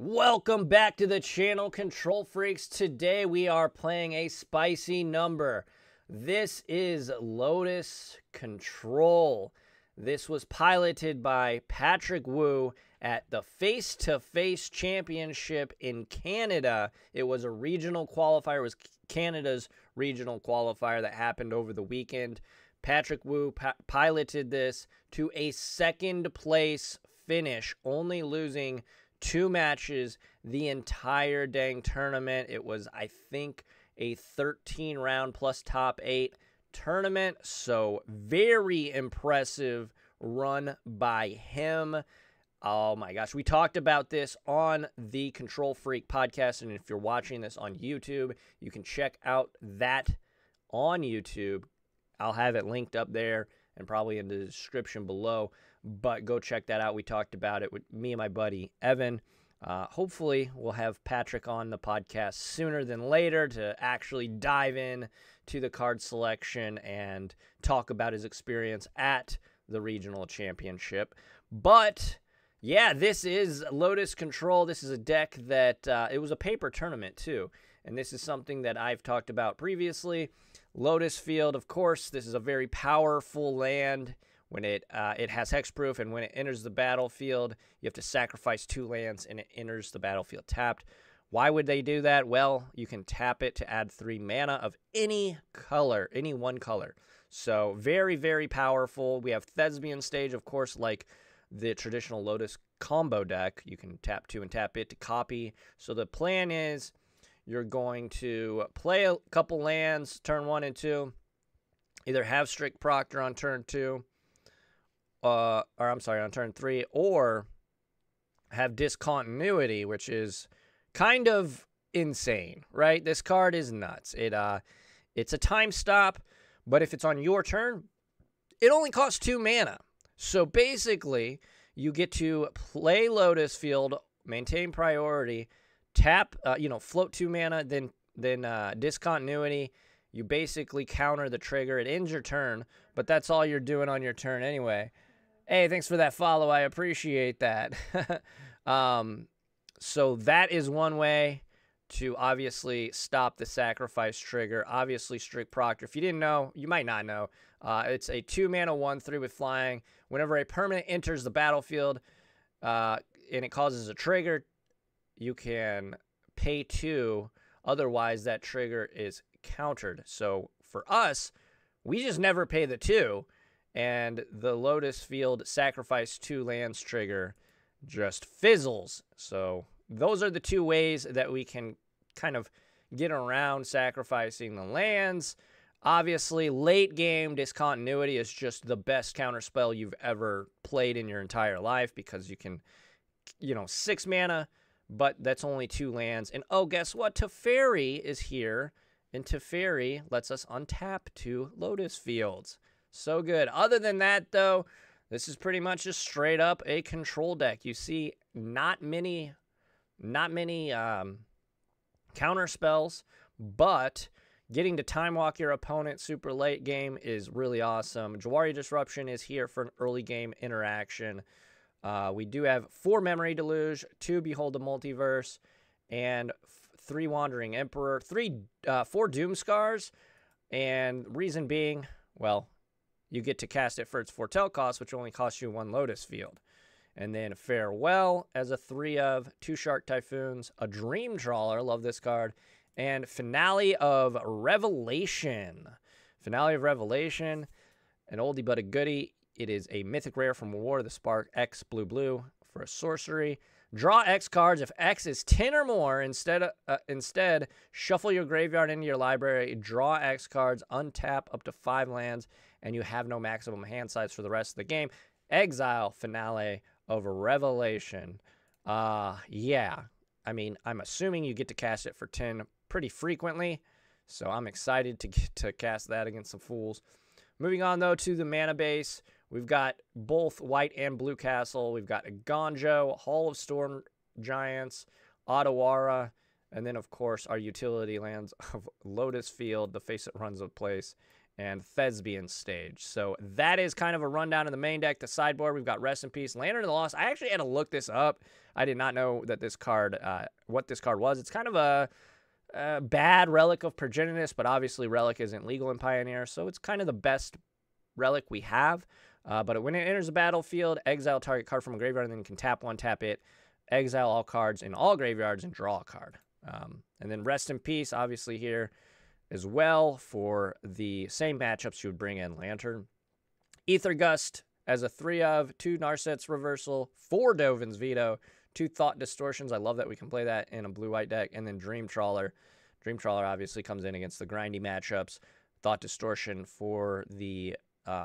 Welcome back to the channel, Control Freaks. Today we are playing a spicy number. This is Lotus Control. This was piloted by Patrick Wu at the Face2Face Championship in Canada. It was a regional qualifier. It was Canada's regional qualifier that happened over the weekend. Patrick Wu piloted this to a second place finish, only losing 2 matches the entire dang tournament. It was, I think, a 13-round plus top 8 tournament. So very impressive run by him. Oh my gosh, we talked about this on the Control Freak podcast, and if you're watching this on YouTube, you can check out that on YouTube. I'll have it linked up there and probably in the description below, but go check that out. We talked about it with me and my buddy Evan. Hopefully we'll have Patrick on the podcast sooner than later to actually dive in to the card selection and talk about his experience at the regional championship. But yeah, this is Lotus Control. This is a deck that it was a paper tournament too, and this is something that I've talked about previously. Lotus Field, of course, this is a very powerful land. When it has hexproof, and when it enters the battlefield, you have to sacrifice 2 lands, and it enters the battlefield tapped. Why would they do that? Well, you can tap it to add 3 mana of any color, any one color. So very, very powerful. We have Thespian Stage, of course, like the traditional Lotus combo deck. You can tap 2 and tap it to copy. So the plan is you're going to play a couple lands, turn 1 and 2, either have Strict Proctor on turn 2, on turn 3, or have Discontinuity, which is kind of insane, right? This card is nuts. It's a time stop, but if it's on your turn, it only costs 2 mana. So basically, you get to play Lotus Field, maintain priority, tap, float 2 mana, then Discontinuity. You basically counter the trigger. It ends your turn, but that's all you're doing on your turn anyway. Hey, thanks for that follow. I appreciate that. So that is one way to obviously stop the sacrifice trigger. Obviously, Strict Proctor. If you didn't know, you might not know. It's a 2-mana 1/3 with flying. Whenever a permanent enters the battlefield and it causes a trigger, you can pay 2. Otherwise, that trigger is countered. So for us, we just never pay the 2. And the Lotus Field sacrifice 2 lands trigger just fizzles. So those are the 2 ways that we can kind of get around sacrificing the lands. Obviously, late game Discontinuity is just the best counter spell you've ever played in your entire life, because you can, 6 mana, but that's only 2 lands. And oh, guess what? Teferi is here, and Teferi lets us untap 2 Lotus Fields. So good. Other than that, though, this is pretty much just straight up a control deck. You see not many counter spells, but getting to time walk your opponent super late game is really awesome. Jawari Disruption is here for an early game interaction. We do have 4 Memory Deluge, 2 Behold the Multiverse, and 3 Wandering Emperor, 4 Doom Scars, and reason being, well, you get to cast it for its Foretell cost, which only costs you 1 Lotus Field. And then Farewell as a 3 of, 2 Shark Typhoons, a Dream Trawler, love this card, and Finale of Revelation. Finale of Revelation, an oldie but a goodie. It is a mythic rare from War of the Spark, X blue for a sorcery. Draw X cards if X is 10 or more. Instead, shuffle your graveyard into your library, draw X cards, untap up to 5 lands, and you have no maximum hand size for the rest of the game. Exile Finale of Revelation. Yeah. I mean, I'm assuming you get to cast it for 10 pretty frequently, so I'm excited to get to cast that against some fools. Moving on, though, to the mana base. We've got both White and Blue Castle. We've got a Gonjo, Hall of Storm Giants, Otawara, and then, of course, our utility lands of Lotus Field, the face that runs the place, and Thespian Stage. So that is kind of a rundown of the main deck. The sideboard, we've got Rest in Peace, Lantern of the Lost. I actually had to look this up. I did not know that this card, what this card was. It's kind of a bad Relic of Progenitus, but obviously Relic isn't legal in Pioneer, so it's kind of the best Relic we have. But when it enters the battlefield, exile target card from a graveyard, and then you can tap one, tap it, exile all cards in all graveyards, and draw a card. And then Rest in Peace, obviously here as well for the same matchups you would bring in Lantern. Ether Gust as a 3 of, 2 Narset's Reversal, 4 Dovin's Veto, 2 Thought Distortions. I love that we can play that in a blue-white deck. And then Dream Trawler. Dream Trawler obviously comes in against the grindy matchups. Thought Distortion for the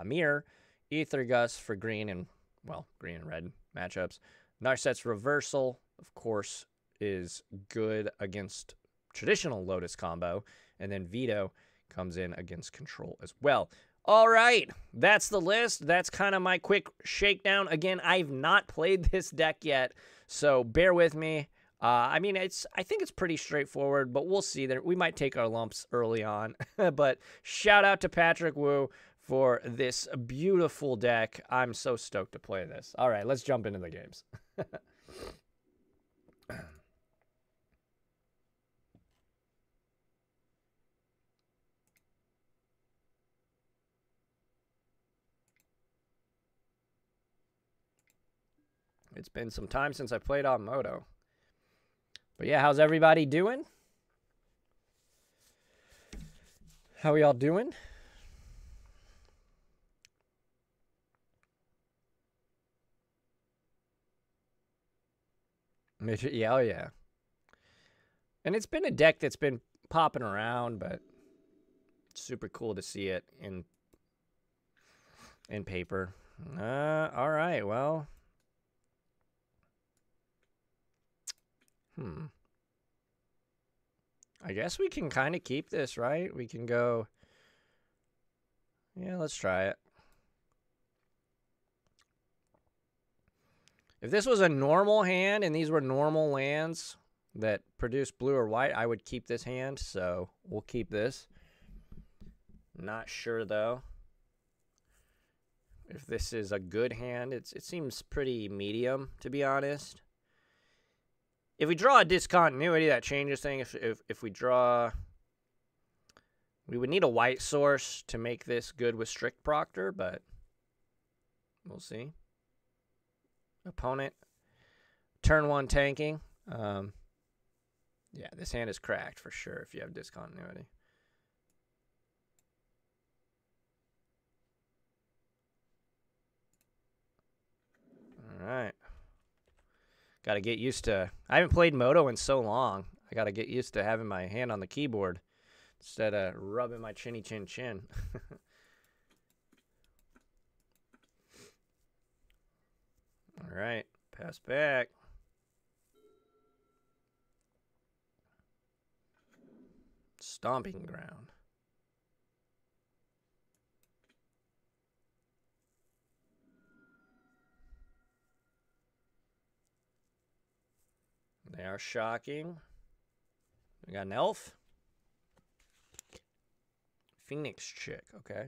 mirror. Ether Gust for green and, well, green and red matchups. Narset's Reversal, of course, is good against traditional Lotus combo. And then Veto comes in against control as well. All right, that's the list. That's kind of my quick shakedown. Again, I've not played this deck yet, so bear with me. I mean, I think it's pretty straightforward, but we'll see. We might take our lumps early on. But shout out to Patrick Wu for this beautiful deck. I'm so stoked to play this. All right, let's jump into the games. It's been some time since I played on Moto. But yeah, how's everybody doing? How are y'all doing? Yeah, oh yeah. And it's been a deck that's been popping around, but it's super cool to see it in paper. All right, well. I guess we can kind of keep this, right? We can go... Yeah, let's try it. If this was a normal hand and these were normal lands that produce blue or white, I would keep this hand, so we'll keep this. Not sure, though, if this is a good hand. It seems pretty medium, to be honest. If we draw a discontinuity, that changes things. If we draw... We would need a white source to make this good with Strict Proctor, but we'll see. Opponent. Turn 1 tanking. Yeah, this hand is cracked for sure if you have discontinuity. All right. Got to get used to... I haven't played Moto in so long. I got to get used to having my hand on the keyboard instead of rubbing my chinny chin chin. All right. Pass back. Stomping Ground. They are shocking. We got an elf. Phoenix Chick, okay.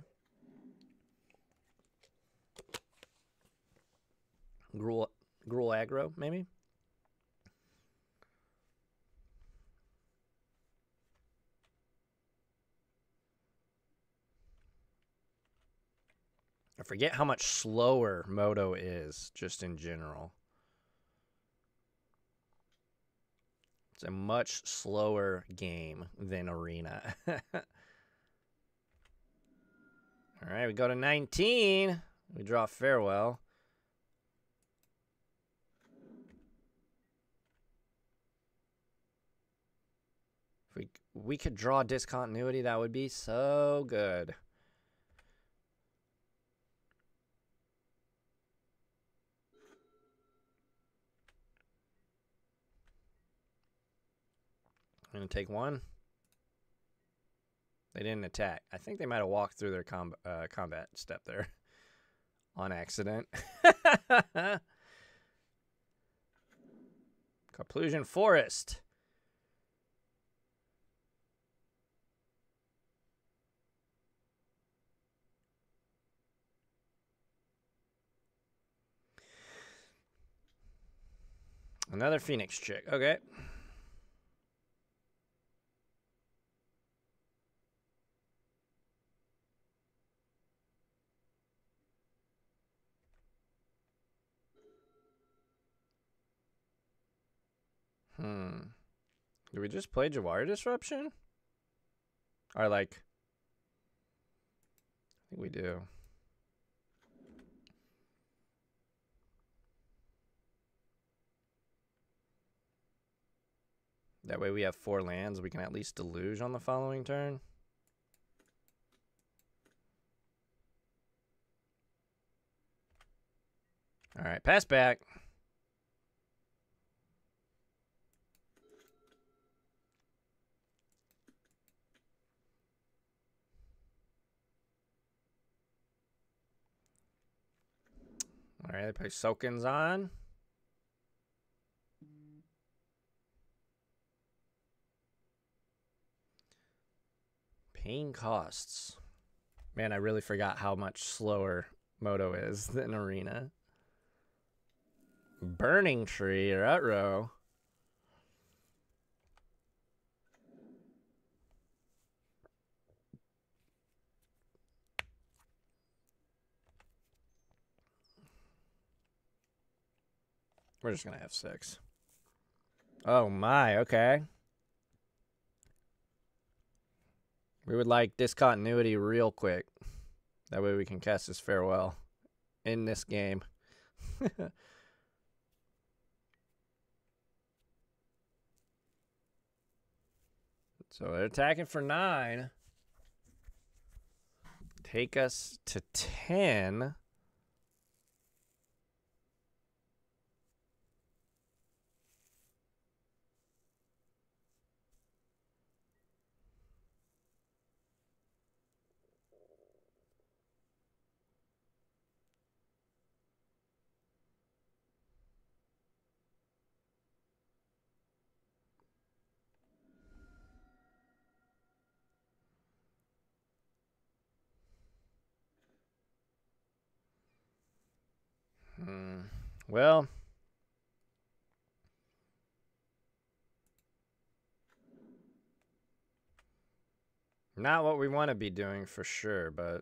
Gruul aggro, maybe? I forget how much slower Moto is, just in general. It's a much slower game than Arena. All right, we go to 19. We draw Farewell. If we could draw Discontinuity, that would be so good. I'm going to take one. They didn't attack. I think they might have walked through their combat step there on accident. Carplusion Forest. Another Phoenix chick. Okay. Did we just play Jawari Disruption? Or like... I think we do. That way we have 4 lands. We can at least deluge on the following turn. All right, pass back. All right, they play Soakins on. Paying costs. Man, I really forgot how much slower Moto is than Arena. Burning Tree, Rutro. We're just going to have 6. Oh my, okay. We would like discontinuity real quick. That way we can cast this farewell in this game. So they're attacking for 9. Take us to 10. Well, not what we want to be doing for sure, but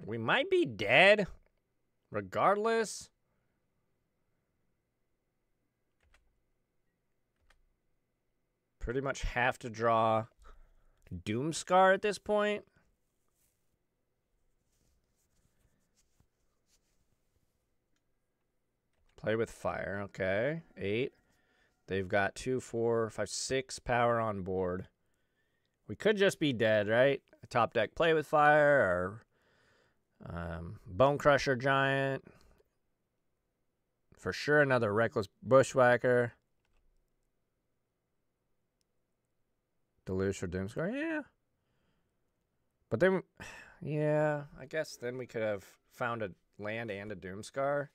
we might be dead regardless. Pretty much have to draw Doomscar at this point. Play with fire, okay. 8. They've got 2, 4, 5, 6 power on board. We could just be dead, right? A top deck play with fire or Bone Crusher Giant. For sure, another Reckless Bushwhacker. Deluge for Doomscar, yeah. But then, yeah, I guess then we could have found a land and a Doomscar.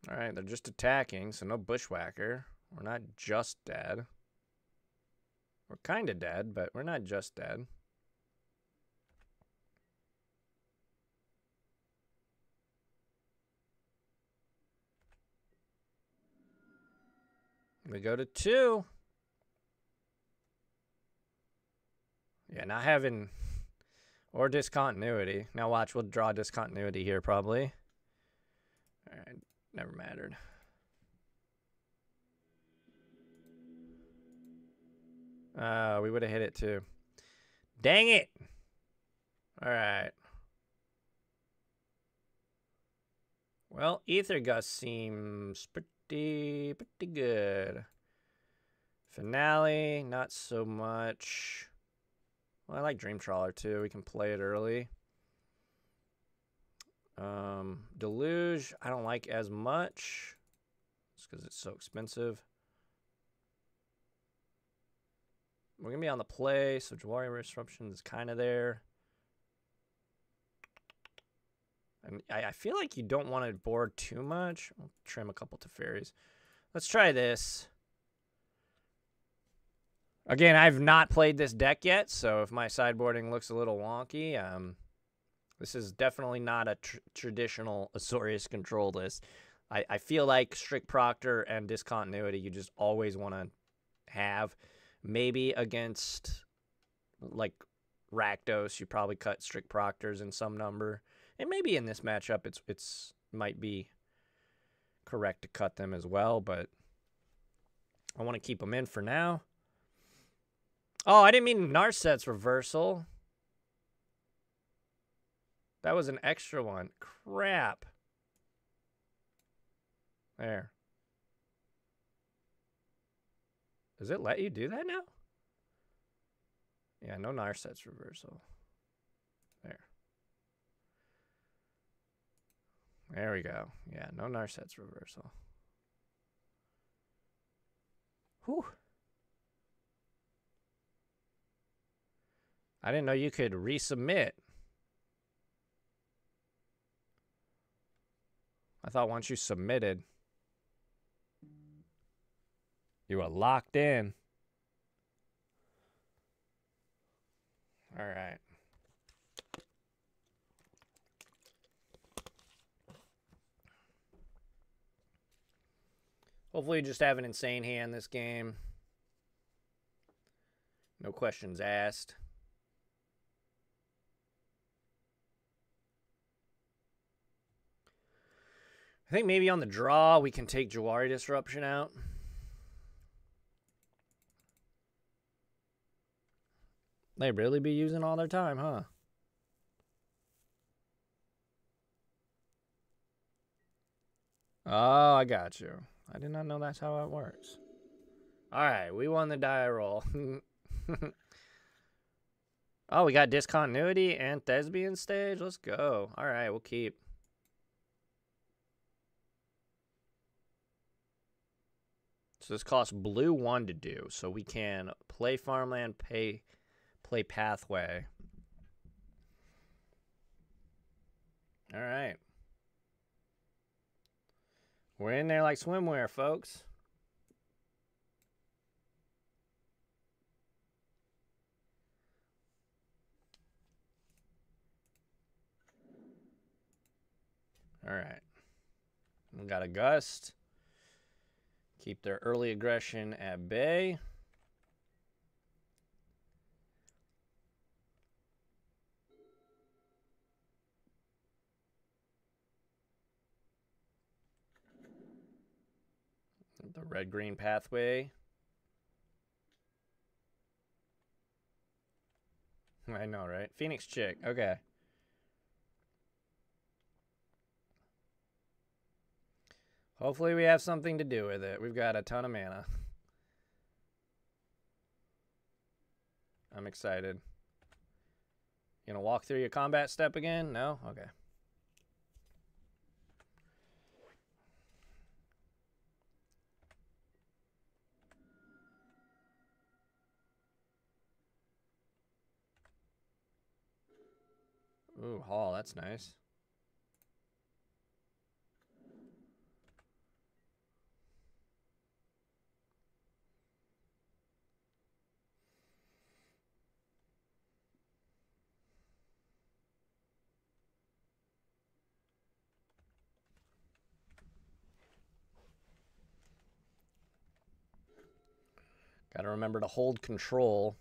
All right, they're just attacking, so no Bushwhacker. We're not just dead. We're kind of dead, but we're not just dead. We go to 2. Yeah, not having... Or discontinuity. Now watch, we'll draw discontinuity here probably. All right. Never mattered. We would have hit it too. Dang it! All right. Well, Ether Gust seems pretty good. Finale, not so much. Well, I like Dream Trawler too. We can play it early. Deluge, I don't like as much. Just because it's so expensive. We're going to be on the play, so Jawari Disruption is kind of there. And I feel like you don't want to board too much. I'll trim a couple to fairies. Let's try this. Again, I've not played this deck yet, so if my sideboarding looks a little wonky, this is definitely not a traditional Azorius control list. I feel like Strict Proctor and Discontinuity you just always want to have. Maybe against, like, Rakdos, you probably cut Strict Proctors in some number. And maybe in this matchup, it's might be correct to cut them as well, but I want to keep them in for now. Oh, I didn't mean Narset's reversal. That was an extra one. Crap. There. Does it let you do that now? Yeah, no Narset's reversal. There. There we go. Yeah, no Narset's reversal. Whew. I didn't know you could resubmit. I thought once you submitted, you were locked in. All right. Hopefully you just have an insane hand this game. No questions asked. I think maybe on the draw we can take Jawari Disruption out. They really be using all their time, huh? Oh, I got you. I did not know that's how it works. All right, we won the die roll. Oh, we got Discontinuity and Thespian stage. Let's go. All right, we'll keep. So this costs blue 1 to do. So we can play Farmland, play Pathway. All right. We're in there like swimwear, folks. All right. We got a Gust. Keep their early aggression at bay. The red-green Pathway. I know, right? Phoenix Chick. Okay. Hopefully we have something to do with it. We've got a ton of mana. I'm excited. You gonna walk through your combat step again? No? Okay. Ooh, Hall, that's nice. Gotta remember to hold control.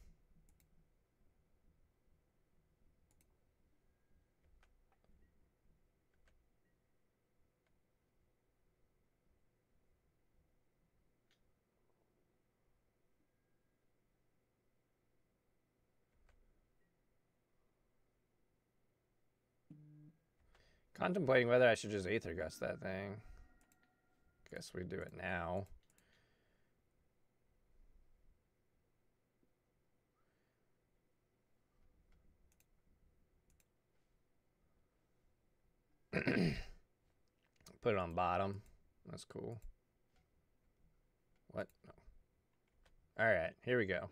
Contemplating whether I should just Aether Gust that thing. Guess we do it now. Put it on bottom. That's cool. What? No. All right, here we go.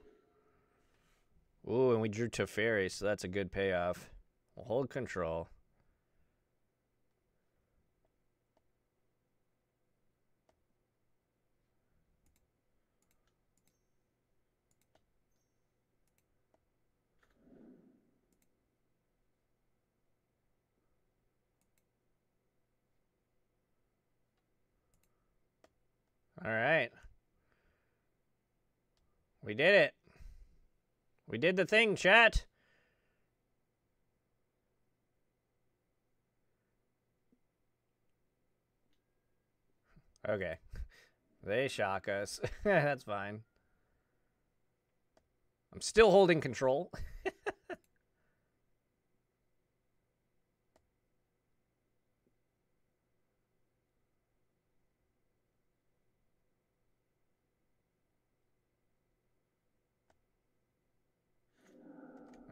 Ooh, and we drew Teferi, so that's a good payoff. We'll hold control. All right. We did it. We did the thing, chat. Okay. They shock us. That's fine. I'm still holding control.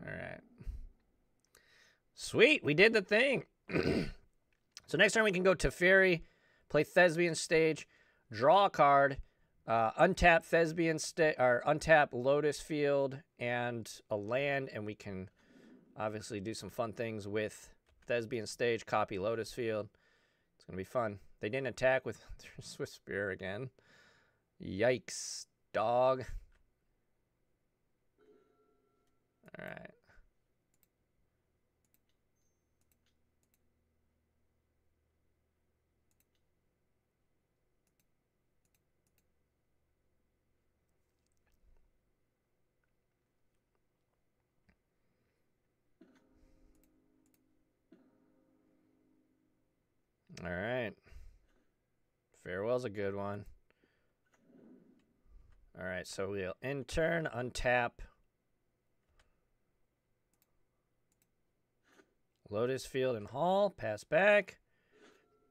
All right. Sweet. We did the thing. So next turn we can go Teferi, play Thespian Stage, draw a card, untap Thespian Stage, or untap Lotus Field and a land, and we can obviously do some fun things with Thespian Stage, copy Lotus Field. It's going to be fun. They didn't attack with Swift Spear again. Yikes, dog. All right. All right. Farewell's a good one. All right, so we'll end turn, untap Lotus Field and Hall, pass back.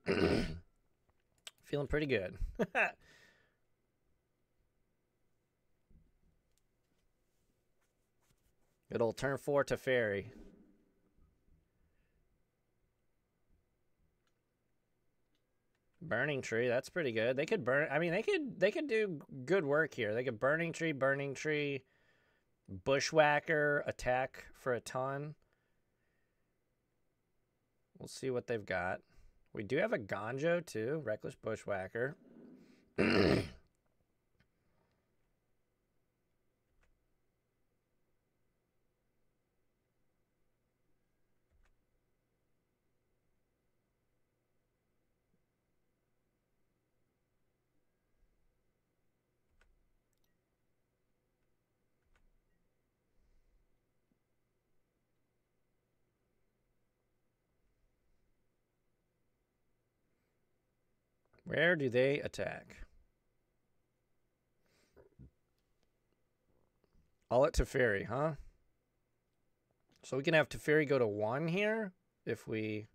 Feeling pretty good. Good old turn 4 Teferi. Burning Tree, that's pretty good. They could burn. I mean, they could do good work here. They could Burning Tree, Bushwhacker, attack for a ton. We'll see what they've got. We do have a Gonjo too, Reckless Bushwhacker. Where do they attack? All at Teferi, huh? So we can have Teferi go to 1 here if we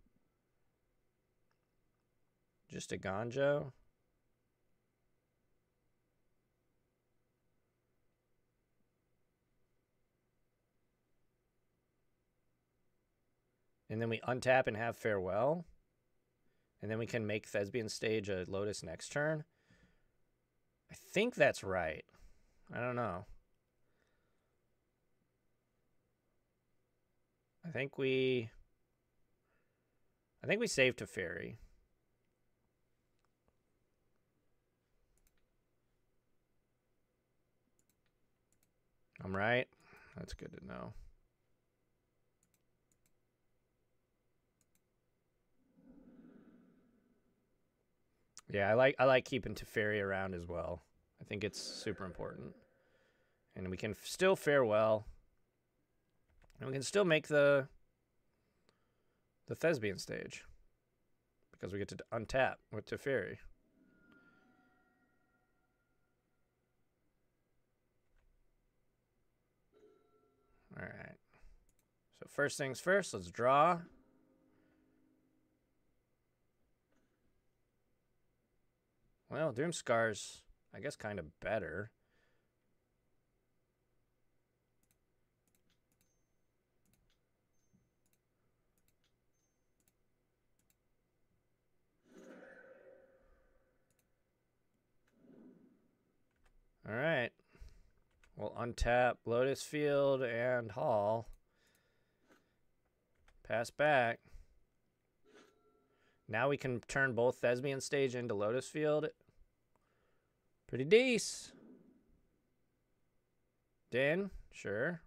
just a Gonjo. And then we untap and have Farewell. And then we can make Thespian Stage a Lotus next turn. I think that's right. I don't know. I think we save Teferi. I'm right. That's good to know. Yeah, I like keeping Teferi around as well. I think it's super important. And we can still Farewell. And we can still make the Thespian Stage. Because we get to untap with Teferi. Alright. So first things first, let's draw. Well, Doomscar's, I guess, kind of better. All right. We'll untap Lotus Field and Hall. Pass back. Now we can turn both Thespian Stage into Lotus Field. Pretty decent. Din, sure.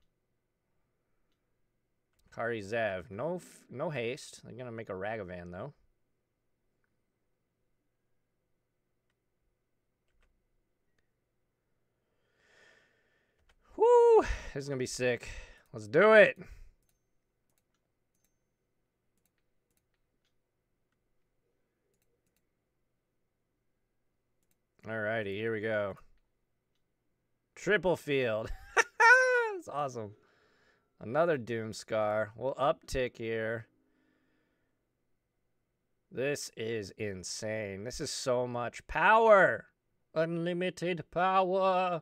Kari Zev, no haste. They're gonna make a Ragavan though. This is going to be sick. Let's do it. Alrighty, here we go. Triple field. That's awesome. Another Doomscar. We'll uptick here. This is insane. This is so much power. Unlimited power.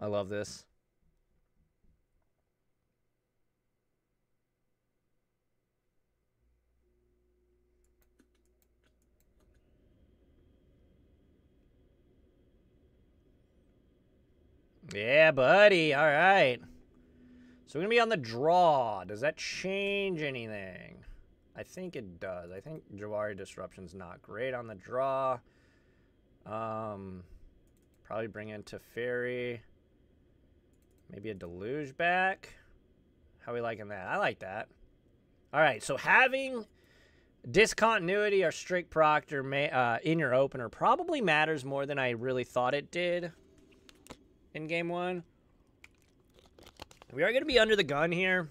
I love this. Yeah, buddy. All right. So we're going to be on the draw. Does that change anything? I think it does. I think Jawari Disruption's not great on the draw. Probably bring in Teferi. Maybe a Deluge back. How are we liking that? I like that. All right, so having Discontinuity or Strict Proctor in your opener probably matters more than I really thought it did in game one. We are going to be under the gun here,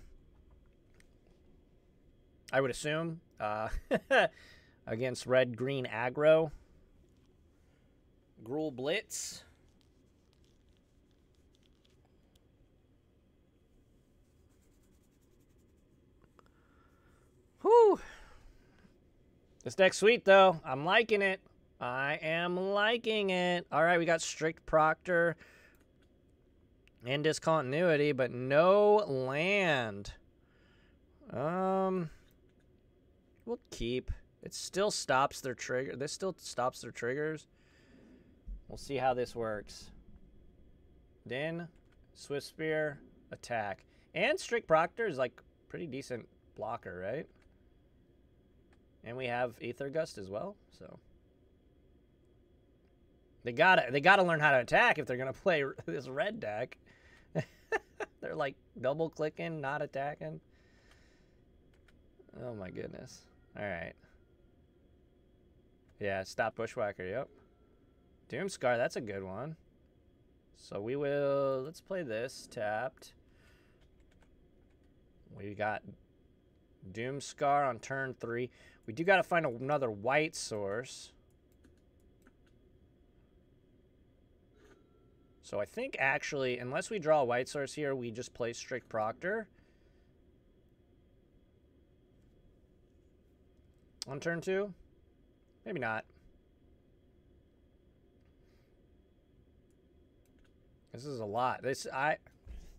I would assume, against red-green aggro. Gruul Blitz. Whew. This deck's sweet, though. I'm liking it. I am liking it. All right, we got Strict Proctor and Discontinuity, but no land. We'll keep. It still stops their trigger. This still stops their triggers. We'll see how this works. Din, Swift Spear, attack. And Strict Proctor is like pretty decent blocker, right? And we have Aether Gust as well, so they gotta learn how to attack if they're gonna play this red deck. They're like double clicking, not attacking. Oh my goodness. All right. Yeah, stop Bushwhacker. Yep. Doomscar, that's a good one. So we will, let's play this tapped. We got Doomscar on turn 3. We do got to find another white source. So I think actually, unless we draw a white source here, we just play Strict Proctor on turn 2. Maybe not. This is a lot. This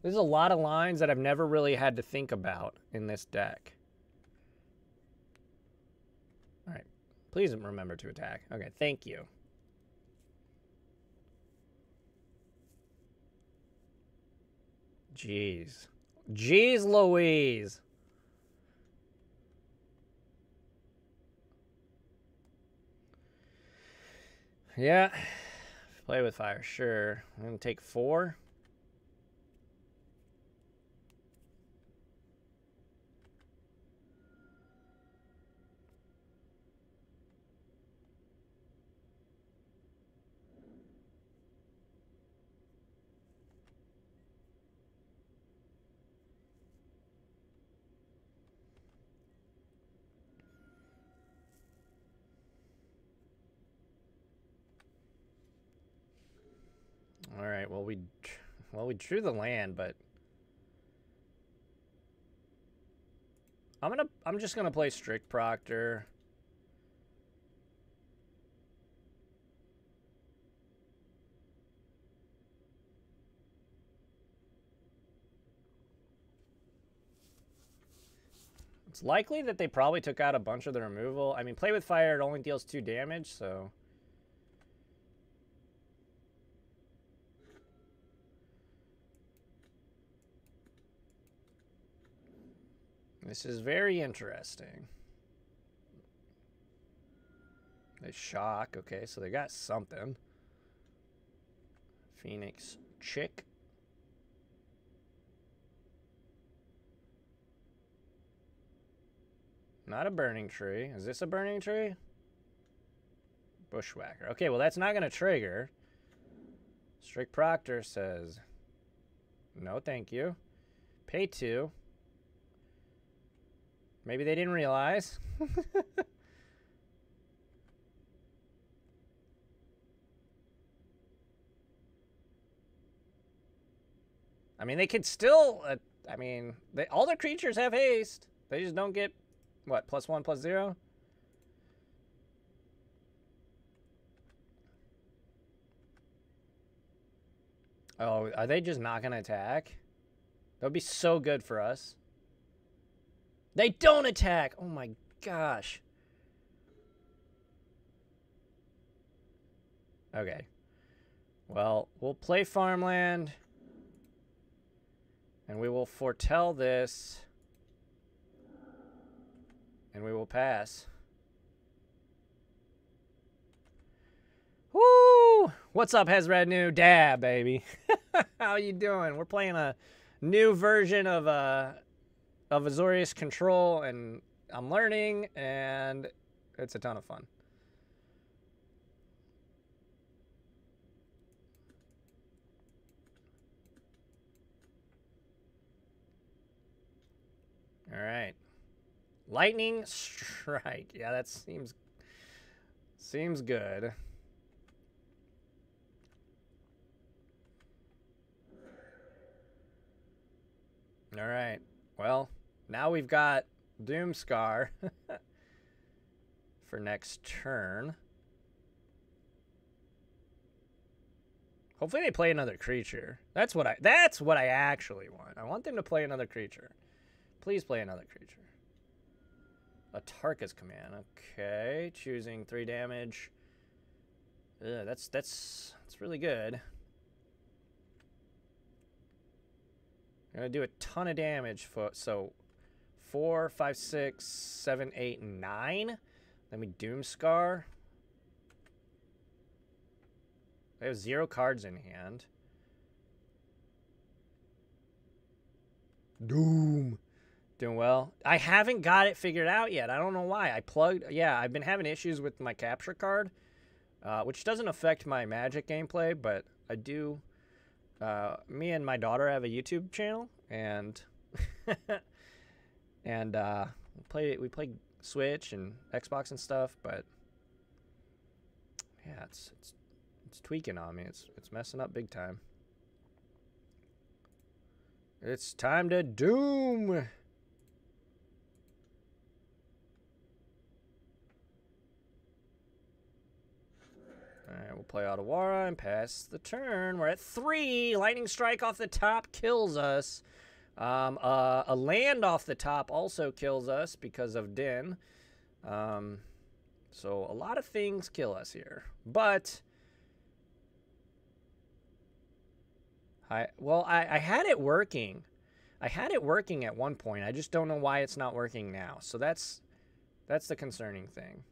is a lot of lines that I've never really had to think about in this deck. All right. Please remember to attack. Okay, thank you. Jeez. Jeez Louise. Yeah. Play with fire, sure. I'm going to take 4. All right, well we drew the land, but I'm just gonna play Strict Proctor. It's likely that they probably took out a bunch of the removal. I mean, play with fire, it only deals 2 damage, so this is very interesting. They shock. Okay, so they got something. Phoenix Chick. Not a burning tree. Is this a burning tree? Bushwhacker. Okay, well, that's not going to trigger. Strict Proctor says, no, thank you. Pay 2. Maybe they didn't realize. I mean, they could still, I mean, all their creatures have haste. They just don't get, what, +1, +0? Oh, are they just not going to attack? That would be so good for us. They don't attack! Oh my gosh. Okay. Well, we'll play Farmland. And we will foretell this. And we will pass. Woo! What's up, Reginol? Dab, baby. How you doing? We're playing a new version of Azorius Control, and I'm learning, and it's a ton of fun. All right. Lightning Strike. Yeah, that seems good. All right. Well, now we've got Doomscar for next turn. Hopefully they play another creature. That's what I actually want. I want them to play another creature. Please play another creature. A Tarka's Command. Okay, choosing 3 damage. That's really good. I'm gonna do a ton of damage for, so 4, 5, 6, 7, 8, 9. Then we Doomscar. They have 0 cards in hand. Doom. Doing well. I haven't got it figured out yet. I don't know why. Yeah, I've been having issues with my capture card, which doesn't affect my Magic gameplay, but I do. Me and my daughter have a YouTube channel, and and we play Switch and Xbox and stuff, but yeah, it's tweaking on me. It's messing up big time. It's time to doom. Alright, we'll play Otawara and pass the turn. We're at 3. Lightning Strike off the top kills us. A land off the top also kills us because of Din. So a lot of things kill us here. But I had it working. I had it working at one point. I just don't know why it's not working now. So that's the concerning thing.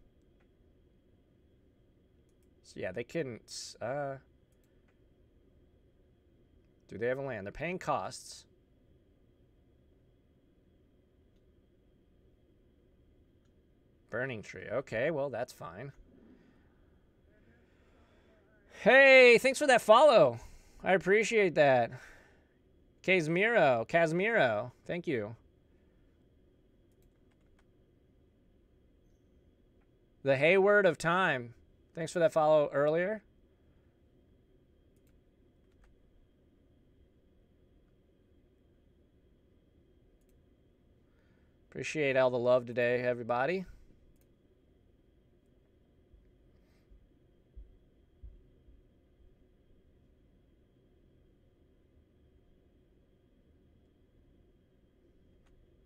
So yeah, they couldn't. Do they have a land? They're paying costs. Burning Tree. Okay, well, that's fine. Hey, thanks for that follow. I appreciate that. Casimiro. Thank you. The Hayward of Time. Thanks for that follow earlier. Appreciate all the love today, everybody.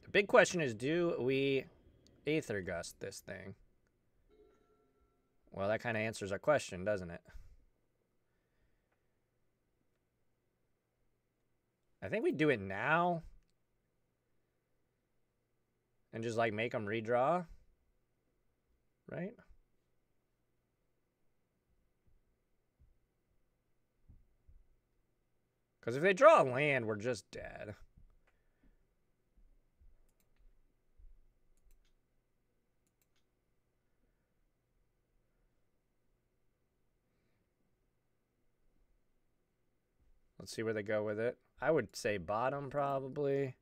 The big question is, do we Aether Gust this thing? Well, that kind of answers our question, doesn't it? I think we do it now. And just, like, make them redraw. Right? Because if they draw a land, we're just dead. Let's see where they go with it. I would say bottom probably.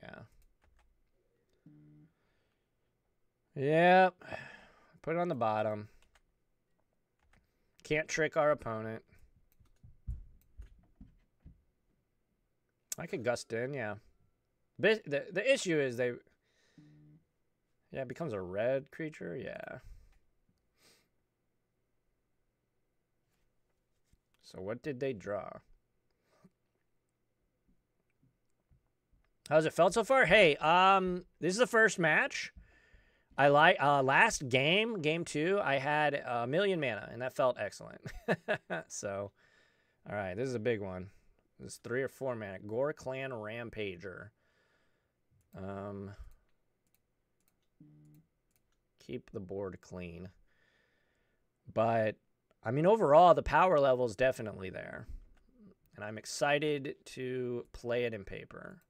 Yeah. Yep. Put it on the bottom. Can't trick our opponent. I could gust in, yeah. The issue is they... Yeah, it becomes a red creature, yeah. So what did they draw? How's it felt so far? Hey, this is the first match. I like last game, game 2, I had 1 million mana, and that felt excellent. So, all right, this is a big one. This is 3 or 4 mana. Gore Clan Rampager. Keep the board clean. But, I mean, overall, the power level is definitely there. And I'm excited to play it in paper.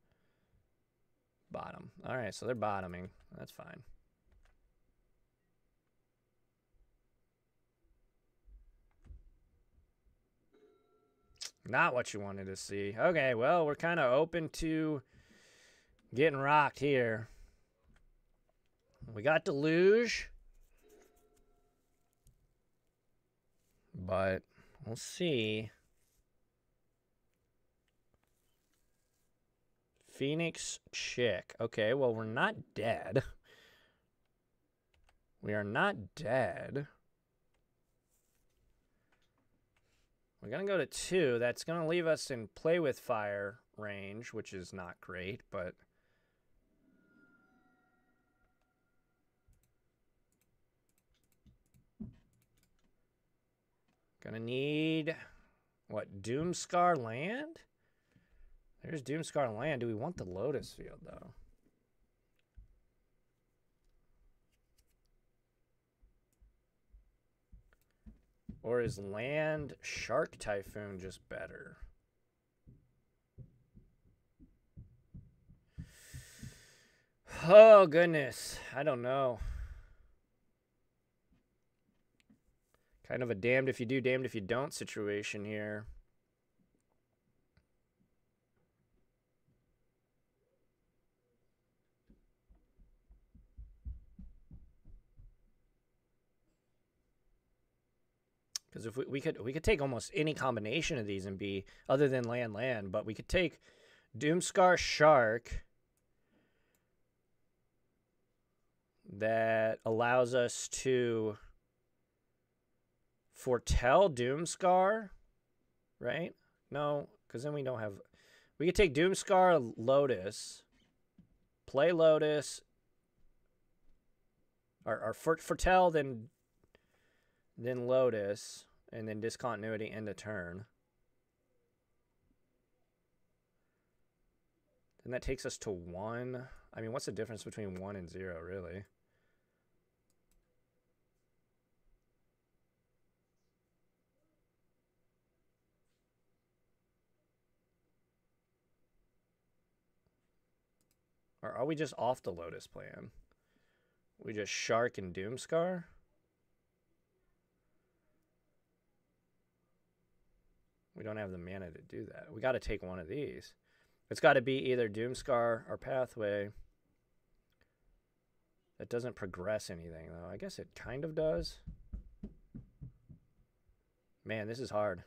Bottom. All right, so they're bottoming. That's fine. Not what you wanted to see. Okay, well, we're kind of open to getting rocked here. We got Deluge. But we'll see. Phoenix Chick. Okay, well, we're not dead. We are not dead. We're going to go to 2. That's going to leave us in play with fire range, which is not great, but... Gonna need, what, Doomscar land? There's Doomscar land. Do we want the Lotus field, though? Or is land Shark Typhoon just better? Oh, goodness. I don't know. Kind of a damned if you do, damned if you don't situation here. Because if we could take almost any combination of these and be other than land, but we could take Doomscar Shark that allows us to foretell Doomscar, right? No, because then we don't have... We could take Doomscar Lotus, play Lotus, or foretell, then Lotus, and then discontinuity end of turn. Then that takes us to 1. I mean, what's the difference between 1 and 0, really? Or are we just off the Lotus plan? We just Shark and Doomscar? We don't have the mana to do that. We got to take one of these. It's got to be either Doomscar or Pathway. That doesn't progress anything, though. I guess it kind of does. Man, this is hard.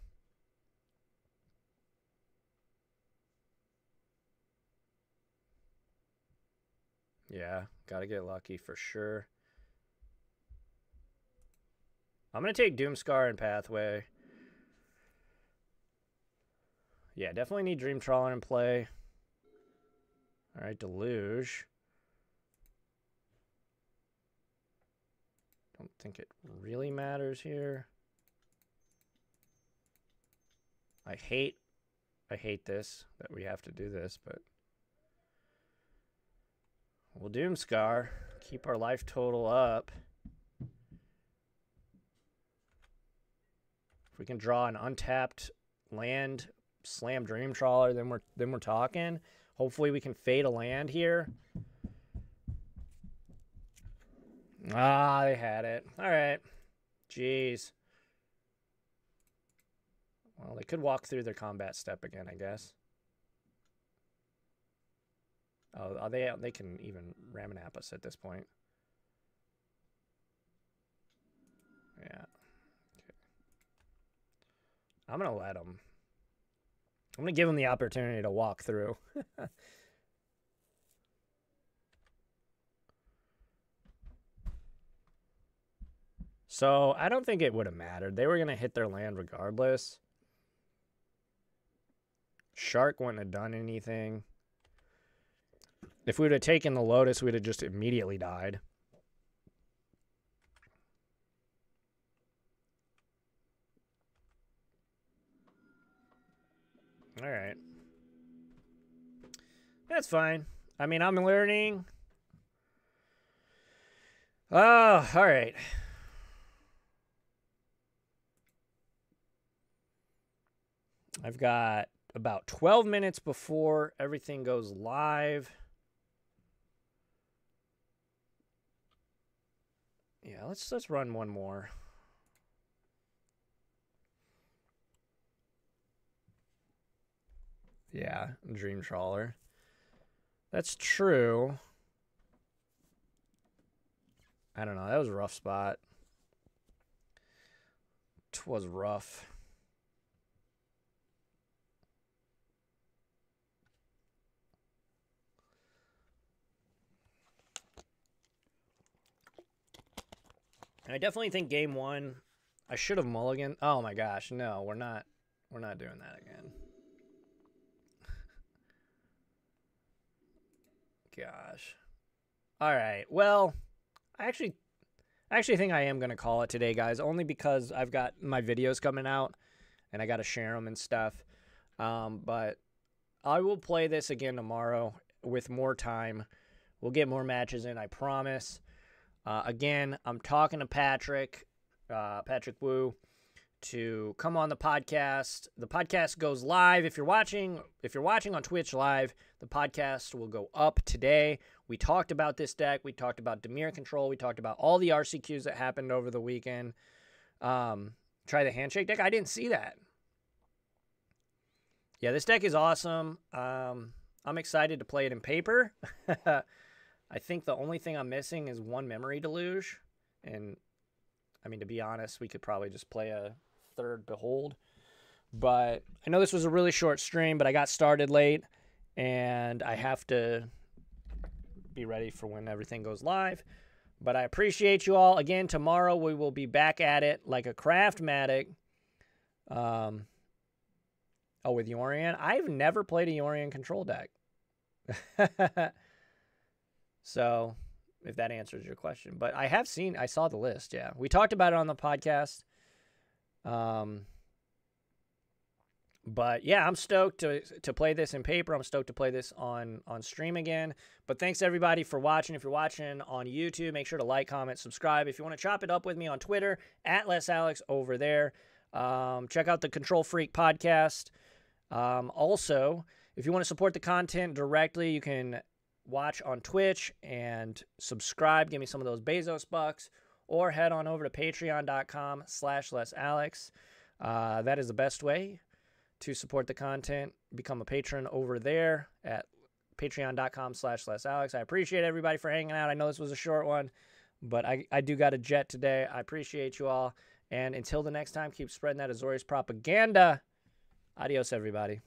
Yeah, got to get lucky for sure. I'm going to take Doomscar and Pathway. Yeah, definitely need Dream Trawler in play. All right, Deluge. Don't think it really matters here. I hate this, that we have to do this, but we'll Doomscar. Keep our life total up. If we can draw an untapped land, slam Dream Trawler, then we're talking. Hopefully we can fade a land here. Ah, they had it. All right. Jeez. Well, they could walk through their combat step again, I guess. Oh, they can even Ramanap us at this point. Yeah. Okay. I'm going to let them. I'm going to give them the opportunity to walk through. So, I don't think it would have mattered. They were going to hit their land regardless. Shark wouldn't have done anything. If we would have taken the Lotus, we'd have just immediately died. All right. That's fine. I mean, I'm learning. Oh, all right. I've got about 12 minutes before everything goes live. Yeah, let's run one more. Yeah, Dream Trawler. That's true. I don't know. That was a rough spot. It was rough. And I definitely think game one, I should have mulliganed. Oh my gosh, no, we're not doing that again. Gosh. All right. Well, I actually think I am going to call it today, guys, only because I've got my videos coming out and I got to share them and stuff. But I will play this again tomorrow with more time. We'll get more matches in, I promise. Again, I'm talking to Patrick Wu, to come on the podcast. The podcast goes live. If you're watching on Twitch live, the podcast will go up today. We talked about this deck. We talked about Dimir control. We talked about all the RCQs that happened over the weekend. Try the handshake deck. I didn't see that. Yeah, this deck is awesome. I'm excited to play it in paper. I think the only thing I'm missing is one memory deluge. And, I mean, to be honest, we could probably just play a third Behold. But I know this was a really short stream, but I got started late. And I have to be ready for when everything goes live. But I appreciate you all. Again, tomorrow we will be back at it like a Craftmatic. Oh, with Yorion? I've never played a Yorion control deck. So, if that answers your question. But I saw the list, yeah. We talked about it on the podcast. But, yeah, I'm stoked to play this in paper. I'm stoked to play this on stream again. But thanks, everybody, for watching. If you're watching on YouTube, make sure to like, comment, subscribe. If you want to chop it up with me on Twitter, @LessAlex over there. Check out the Control Freak podcast. Also, if you want to support the content directly, you can watch on Twitch and subscribe. Give me some of those Bezos bucks. Or head on over to patreon.com/LessAlex. That is the best way to support the content. Become a patron over there at patreon.com/LessAlex. I appreciate everybody for hanging out. I know this was a short one, but I do got a jet today. I appreciate you all. And until the next time, keep spreading that Azorius propaganda. Adios, everybody.